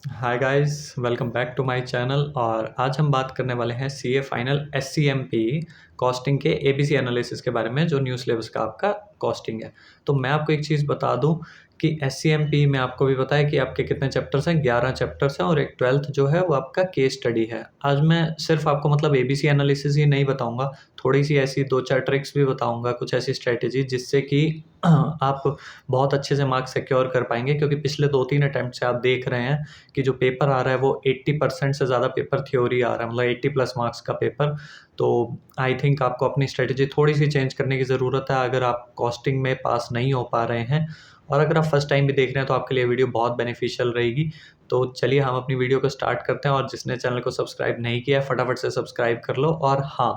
Hi guys, welcome back to my channel. और आज हम बात करने वाले हैं सीए फाइनल एससीएमपी कॉस्टिंग के एबीसी एनालिसिस के बारे में, जो न्यू सिलेबस का आपका कॉस्टिंग है। तो मैं आपको एक चीज़ बता दूं कि एससीएमपी में आपको भी पता है कि आपके कितने चैप्टर्स हैं। 11 चैप्टर्स हैं और एक 12th जो है वो आपका केस स्टडी है। आज मैं सिर्फ आपको मतलब एबीसी एनालिसिस ही नहीं बताऊंगा, थोड़ी सी ऐसी दो चार ट्रिक्स भी बताऊंगा, कुछ ऐसी स्ट्रेटेजी जिससे कि आप बहुत अच्छे से मार्क्स सिक्योर कर पाएंगे। क्योंकि पिछले 2-3 अटैम्प्ट से आप देख रहे हैं कि जो पेपर आ रहा है वो 80% से ज़्यादा पेपर थ्योरी आ रहा है, मतलब 80 प्लस मार्क्स का पेपर। तो आई थिंक आपको अपनी स्ट्रेटजी थोड़ी सी चेंज करने की ज़रूरत है अगर आप कॉस्टिंग में पास नहीं हो पा रहे हैं। और अगर आप फर्स्ट टाइम भी देख रहे हैं तो आपके लिए वीडियो बहुत बेनिफिशियल रहेगी। तो चलिए हम अपनी वीडियो को स्टार्ट करते हैं। और जिसने चैनल को सब्सक्राइब नहीं किया है फटाफट से सब्सक्राइब कर लो। और हाँ,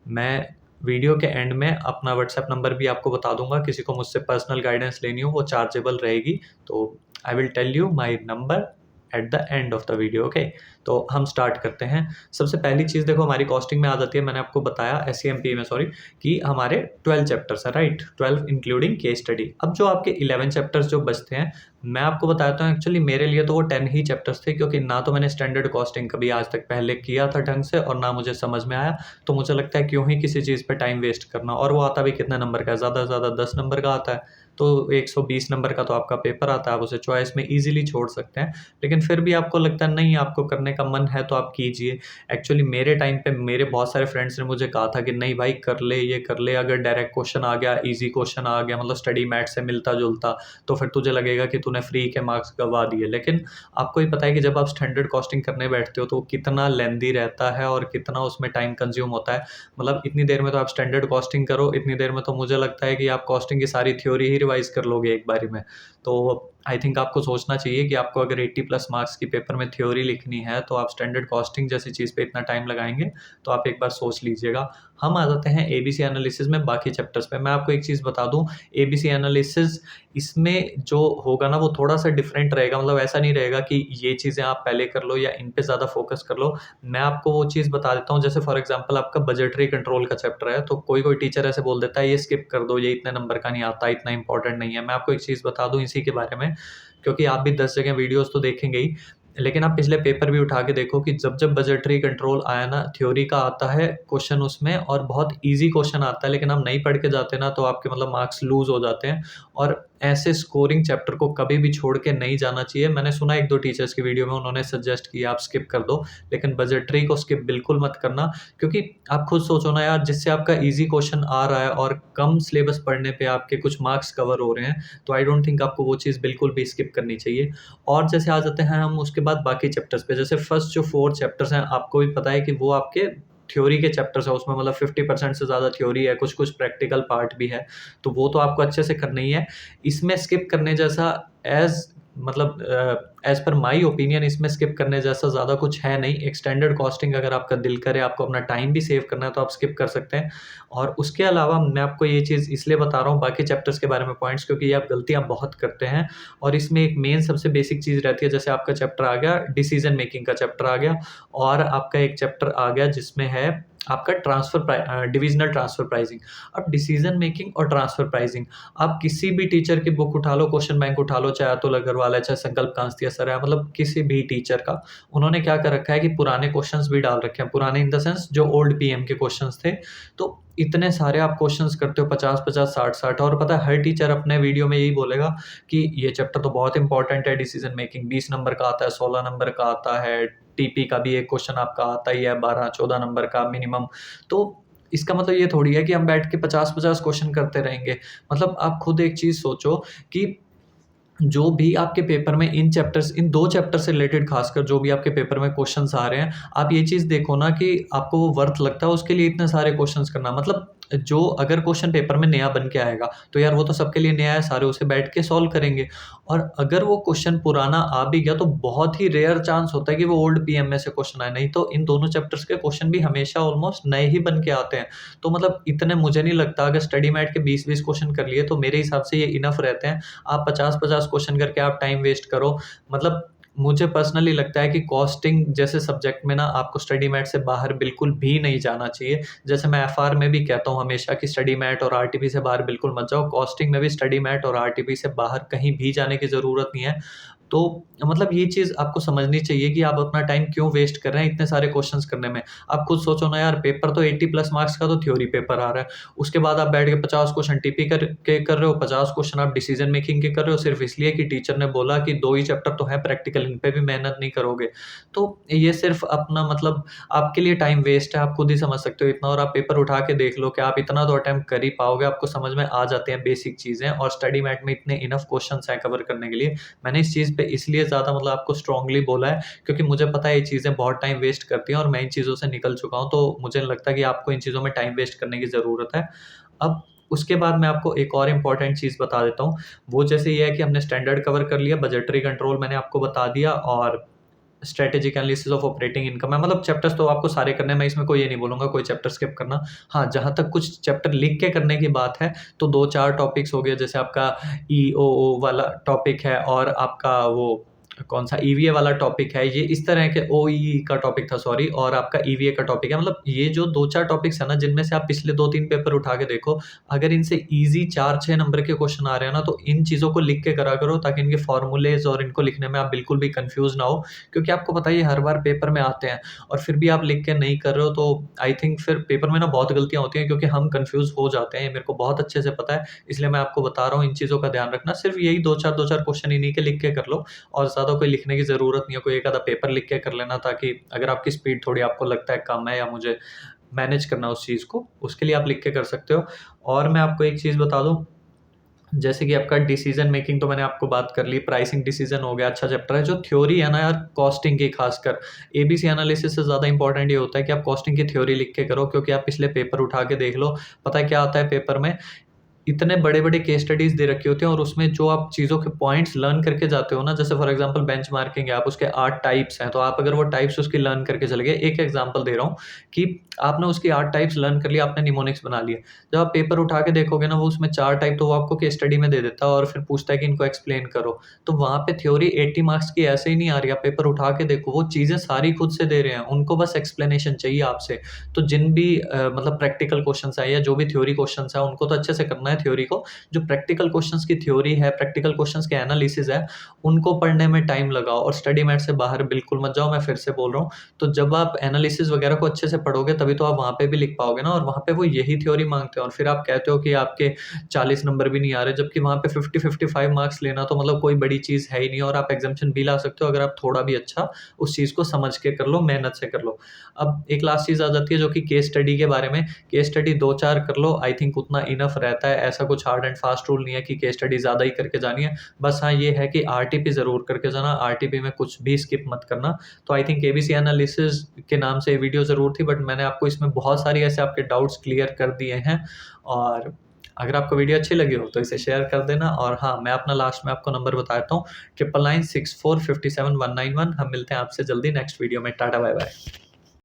मैं वीडियो के एंड में अपना व्हाट्सएप नंबर भी आपको बता दूंगा, किसी को मुझसे पर्सनल गाइडेंस लेनी हो वो चार्जेबल रहेगी। तो I will tell you my number at the end of the video. Okay, तो हम स्टार्ट करते हैं। सबसे पहली चीज़ देखो, हमारी कॉस्टिंग में आ जाती है। मैंने आपको बताया एससीएमपी में, सॉरी, कि हमारे 12 चैप्टर्स हैं, राइट, 12 इंक्लूडिंग केस स्टडी। अब जो आपके 11 चैप्टर्स जो बचते हैं, मैं आपको बताता हूँ एक्चुअली मेरे लिए तो वो 10 ही चैप्टर्स थे, क्योंकि ना तो मैंने स्टैंडर्ड कॉस्टिंग कभी आज तक पहले किया था ढंग से, और ना मुझे समझ में आया। तो मुझे लगता है क्यों ही किसी चीज़ पे टाइम वेस्ट करना। और वो आता भी कितने नंबर का है, ज़्यादा से ज़्यादा 10 नंबर का आता है। तो 120 नंबर का तो आपका पेपर आता है, आप उसे चॉइस में ईजिली छोड़ सकते हैं। लेकिन फिर भी आपको लगता है नहीं, आपको करने का मन है तो आप कीजिए। एक्चुअली मेरे टाइम पे मेरे बहुत सारे फ्रेंड्स ने मुझे कहा था कि नहीं भाई, कर ले, ये कर ले, अगर डायरेक्ट क्वेश्चन आ गया, इजी क्वेश्चन आ गया, मतलब स्टडी मैट से मिलता जुलता, तो फिर तुझे लगेगा कि तूने फ्री के मार्क्स गवा दिए। लेकिन आपको ही पता है कि जब आप स्टैंडर्ड कॉस्टिंग करने बैठते हो तो वो कितना लेंदी रहता है और कितना उसमें टाइम कंज्यूम होता है। मतलब इतनी देर में तो आप स्टैंडर्ड कॉस्टिंग करो, इतनी देर में तो मुझे लगता है कि आप कॉस्टिंग की सारी थ्योरी ही रिवाइज कर लोगे एक बारी में। तो आई थिंक आपको सोचना चाहिए कि आपको अगर 80 प्लस मार्क्स की पेपर में थ्योरी लिखनी है तो आप स्टैंडर्ड कॉस्टिंग जैसी चीज़ पे इतना टाइम लगाएंगे। तो आप एक बार सोच लीजिएगा। हम आ जाते हैं एबीसी एनालिसिस में, बाकी चैप्टर्स पे। मैं आपको एक चीज़ बता दूं, एबीसी एनालिसिस इसमें जो होगा ना वो थोड़ा सा डिफरेंट रहेगा। मतलब ऐसा नहीं रहेगा कि ये चीज़ें आप पहले कर लो या इन पे ज़्यादा फोकस कर लो। मैं आपको वो चीज़ बता देता हूँ, जैसे फॉर एग्जांपल आपका बजटरी कंट्रोल का चैप्टर है, तो कोई कोई टीचर ऐसे बोल देता है ये स्किप कर दो, ये इतने नंबर का नहीं आता, इतना इंपॉर्टेंट नहीं है। मैं आपको एक चीज़ बता दूँ इसी के बारे में, क्योंकि आप भी 10 जगह वीडियोस तो देखेंगे ही, लेकिन आप पिछले पेपर भी उठा के देखो कि जब जब बजटरी कंट्रोल आया ना, थ्योरी का आता है क्वेश्चन उसमें, और बहुत इजी क्वेश्चन आता है, लेकिन आप नहीं पढ़ के जाते ना तो आपके मतलब मार्क्स लूज हो जाते हैं। और ऐसे स्कोरिंग चैप्टर को कभी भी छोड़ के नहीं जाना चाहिए। मैंने सुना एक दो टीचर्स की वीडियो में उन्होंने सजेस्ट किया आप स्किप कर दो, लेकिन बजटरी को स्किप बिल्कुल मत करना। क्योंकि आप खुद सोचो ना यार, जिससे आपका इजी क्वेश्चन आ रहा है और कम सिलेबस पढ़ने पे आपके कुछ मार्क्स कवर हो रहे हैं, तो आई डोंट थिंक आपको वो चीज़ बिल्कुल भी स्किप करनी चाहिए। और जैसे आ जाते हैं हम उसके बाद बाकी चैप्टर्स पे, जैसे फर्स्ट जो 4 चैप्टर्स हैं आपको भी पता है कि वो आपके थ्योरी के चैप्टर्स है। उसमें मतलब 50% से ज़्यादा थ्योरी है, कुछ कुछ प्रैक्टिकल पार्ट भी है। तो वो तो आपको अच्छे से करना ही है। इसमें स्किप करने जैसा एज मतलब एज पर माई ओपिनियन इसमें स्किप करने जैसा ज़्यादा कुछ है नहीं। एक स्टैंडर्ड कॉस्टिंग अगर आपका दिल करे, आपको अपना टाइम भी सेव करना है, तो आप स्किप कर सकते हैं। और उसके अलावा मैं आपको ये चीज़ इसलिए बता रहा हूँ बाकी चैप्टर्स के बारे में पॉइंट्स, क्योंकि ये आप गलतियाँ बहुत करते हैं। और इसमें एक मेन सबसे बेसिक चीज़ रहती है, जैसे आपका चैप्टर आ गया डिसीजन मेकिंग का चैप्टर आ गया, और आपका एक चैप्टर आ गया जिसमें है आपका डिविजनल ट्रांसफर प्राइसिंग। अब डिसीजन मेकिंग और ट्रांसफर प्राइसिंग, आप किसी भी टीचर की बुक उठा लो, क्वेश्चन बैंक उठा लो, चाहे अतुल अग्रवाल है, चाहे संकल्प कांस्तिया सर है, मतलब किसी भी टीचर का, उन्होंने क्या कर रखा है कि पुराने क्वेश्चंस भी डाल रखे हैं। पुराने इन द सेंस जो ओल्ड पीएम के क्वेश्चंस थे। तो इतने सारे आप क्वेश्चंस करते हो, 50-50, 60-60, और पता है हर टीचर अपने वीडियो में यही बोलेगा कि ये चैप्टर तो बहुत इंपॉर्टेंट है, डिसीजन मेकिंग 20 नंबर का आता है, 16 नंबर का आता है, टीपी का भी एक क्वेश्चन आपका आता ही है 12-14 नंबर का मिनिमम। तो इसका मतलब ये थोड़ी है कि हम बैठ के 50-50 क्वेश्चन करते रहेंगे। मतलब आप खुद एक चीज़ सोचो कि जो भी आपके पेपर में इन 2 चैप्टर से रिलेटेड खासकर जो भी आपके पेपर में क्वेश्चंस आ रहे हैं, आप ये चीज़ देखो ना कि आपको वो वर्थ लगता है उसके लिए इतने सारे क्वेश्चंस करना। मतलब जो अगर क्वेश्चन पेपर में नया बन के आएगा, तो यार वो तो सबके लिए नया है, सारे उसे बैठ के सॉल्व करेंगे। और अगर वो क्वेश्चन पुराना आ भी गया तो बहुत ही रेयर चांस होता है कि वो ओल्ड पीएम में से क्वेश्चन आए, नहीं तो इन दोनों चैप्टर्स के क्वेश्चन भी हमेशा ऑलमोस्ट नए ही बन के आते हैं। तो मतलब इतने मुझे नहीं लगता, अगर स्टडी मैट के 20-20 क्वेश्चन कर लिए तो मेरे हिसाब से ये इनफ रहते हैं। आप 50-50 क्वेश्चन करके आप टाइम वेस्ट करो। मतलब मुझे पर्सनली लगता है कि कॉस्टिंग जैसे सब्जेक्ट में ना आपको स्टडी मैट से बाहर बिल्कुल भी नहीं जाना चाहिए। जैसे मैं एफआर में भी कहता हूँ हमेशा कि स्टडी मैट और आरटीपी से बाहर बिल्कुल मत जाओ, कॉस्टिंग में भी स्टडी मैट और आरटीपी से बाहर कहीं भी जाने की ज़रूरत नहीं है। तो मतलब ये चीज़ आपको समझनी चाहिए कि आप अपना टाइम क्यों वेस्ट कर रहे हैं इतने सारे क्वेश्चंस करने में। आप खुद सोचो ना यार, पेपर तो 80 प्लस मार्क्स का तो थ्योरी पेपर आ रहा है। उसके बाद आप बैठ के 50 क्वेश्चन टीपी कर रहे हो, 50 क्वेश्चन आप डिसीजन मेकिंग के कर रहे हो सिर्फ़ इसलिए कि टीचर ने बोला कि 2 ही चैप्टर तो हैं प्रैक्टिकल, इन पे भी मेहनत नहीं करोगे। तो ये सिर्फ़ अपना मतलब आपके लिए टाइम वेस्ट है, आप खुद ही समझ सकते हो इतना। और आप पेपर उठा के देख लो कि आप इतना तो अटेम्प्ट कर ही पाओगे, आपको समझ में आ जाते हैं बेसिक चीज़ें, और स्टडी मैट में इतने इनफ क्वेश्चंस हैं कवर करने के लिए। मैंने इस चीज़ पे इसलिए ज़्यादा मतलब आपको स्ट्रांगली बोला है, क्योंकि मुझे पता है ये चीज़ें बहुत टाइम वेस्ट करती हैं और मैं इन चीज़ों से निकल चुका हूँ, तो मुझे नहीं लगता कि आपको इन चीज़ों में टाइम वेस्ट करने की ज़रूरत है। अब उसके बाद मैं आपको एक और इम्पोर्टेंट चीज़ बता देता हूँ, वो जैसे ये है कि हमने स्टैंडर्ड कवर कर लिया, बजटरी कंट्रोल मैंने आपको बता दिया, और strategic analysis of operating income है। मतलब चैप्टर्स तो आपको सारे करने हैं, मैं इसमें कोई ये नहीं बोलूँगा कोई चैप्टर स्किप करना। हाँ, जहाँ तक कुछ चैप्टर लिख के करने की बात है, तो 2-4 टॉपिक्स हो गए, जैसे आपका ईओओ वाला टॉपिक है और आपका वो कौन-सा ईवीए वाला टॉपिक है, ये इस तरह के ओईई का टॉपिक था सॉरी, और आपका ईवीए का टॉपिक है। मतलब ये जो 2-4 टॉपिक्स हैं ना, जिनमें से आप पिछले 2-3 पेपर उठा के देखो, अगर इनसे ईज़ी 4-6 नंबर के क्वेश्चन आ रहे हैं ना, तो इन चीज़ों को लिख के करा करो, ताकि इनके फ़ॉर्मूलेज़ और इनको लिखने में आप बिल्कुल भी कन्फ्यूज़ ना हो। क्योंकि आपको पता है ये हर बार पेपर में आते हैं, और फिर भी आप लिख के नहीं कर रहे हो, तो आई थिंक फिर पेपर में ना बहुत गलतियाँ होती हैं, क्योंकि हम कन्फ्यूज़ हो जाते हैं, ये मेरे को बहुत अच्छे से पता है। इसलिए मैं आपको बता रहा हूँ इन चीज़ों का ध्यान रखना। सिर्फ़ यही 2-4 क्वेश्चन इन्हीं के लिख के कर लो, और ज़्यादा कोई लिखने की ज़रूरत नहीं है। कोई एक आधा पेपर लिख के कर लेना, ताकि अगर आपकी स्पीड थोड़ी आपको लगता है कम है, या मुझे मैनेज करना है उस चीज़ को, उसके लिए आप लिख के कर सकते हो। और मैं आपको एक चीज़ बता दूँ, जैसे कि आपका डिसीजन मेकिंग तो मैंने आपको बात कर ली, प्राइसिंग डिसीजन हो गया, अच्छा चैप्टर है। जो थ्योरी है ना यार, कॉस्टिंग की खासकर, एबीसी एनालिसिस से ज़्यादा इंपॉर्टेंट ये होता है कि आप कॉस्टिंग की थ्योरी लिख के करो, क्योंकि आप पिछले पेपर उठा के देख लो, पता है क्या आता है पेपर में, इतने बड़े-बड़े केस स्टडीज़ दे रखी होती हैं, और उसमें जो आप चीज़ों के पॉइंट्स लर्न करके जाते हो ना, जैसे फॉर एग्ज़ाम्पल बेंचमार्किंग है, आप उसके 8 टाइप्स हैं, तो आप अगर वो टाइप्स उसकी लर्न करके चले गए, एक एग्ज़ाम्पल दे रहा हूँ कि आपने उसकी 8 टाइप्स लर्न कर लिया, आपने निमोनिक्स बना लिए। जब आप पेपर उठा के देखोगे ना, वो उसमें 4 टाइप तो वो आपको केस स्टडी में दे देता है, और फिर पूछता है कि इनको एक्सप्लेन करो। तो वहाँ पे थ्योरी 80 मार्क्स की ऐसे ही नहीं आ रही, आप पेपर उठा के देखो, वो चीज़ें सारी खुद से दे रहे हैं, उनको बस एक्सप्लेनेशन चाहिए आपसे। तो जिन भी मतलब प्रैक्टिकल क्वेश्चन्स हैं, या जो भी थ्योरी क्वेश्चन्स हैं, उनको तो अच्छे से करना है थ्योरी को। जो प्रैक्टिकल क्वेश्चंस की थ्योरी है, प्रैक्टिकल क्वेश्चंस के एनालिसिस है, उनको पढ़ने में टाइम लगाओ, और स्टडी मैट से बाहर बिल्कुल मत जाओ, मैं फिर से बोल रहा हूँ। तो जब आप एनालिसिस वगैरह को अच्छे से पढ़ोगे, तभी तो आप वहाँ पे भी लिख पाओगे ना, और वहाँ पे वो यही थ्योरी माँगते हैं, और फिर आप कहते हो कि आपके 40 नंबर भी नहीं आ रहे, जबकि वहाँ पे 50-55 मार्क्स लेना तो मतलब कोई बड़ी चीज़ है ही नहीं, और आप एग्ज़ाम्शन भी ला सकते हो, अगर आप थोड़ा भी अच्छा उस चीज़ को समझ के कर लो, मेहनत से कर लो। अब एक लास्ट चीज़ आ जाती है, जो कि केस स्टडी के बारे में। केस स्टडी 2-4 कर लो, आई थिंक उतना इनफ रहता है। ऐसा कुछ हार्ड एंड फास्ट रूल नहीं है कि केस स्टडी ज़्यादा ही करके जानी है। बस हाँ, ये है कि आरटीपी ज़रूर करके जाना, आरटीपी में कुछ भी स्किप मत करना। तो आई थिंक एबीसी एनालिसिस के नाम से ये वीडियो ज़रूर थी, बट मैंने आपको इसमें बहुत सारी ऐसे आपके डाउट्स क्लियर कर दिए हैं। और अगर आपको वीडियो अच्छी लगी हो, तो इसे शेयर कर देना। और हाँ, मैं अपना लास्ट में आपको नंबर बता देता हूँ, 9996457191। हम मिलते हैं आपसे जल्दी नेक्स्ट वीडियो में। Tata, bye bye.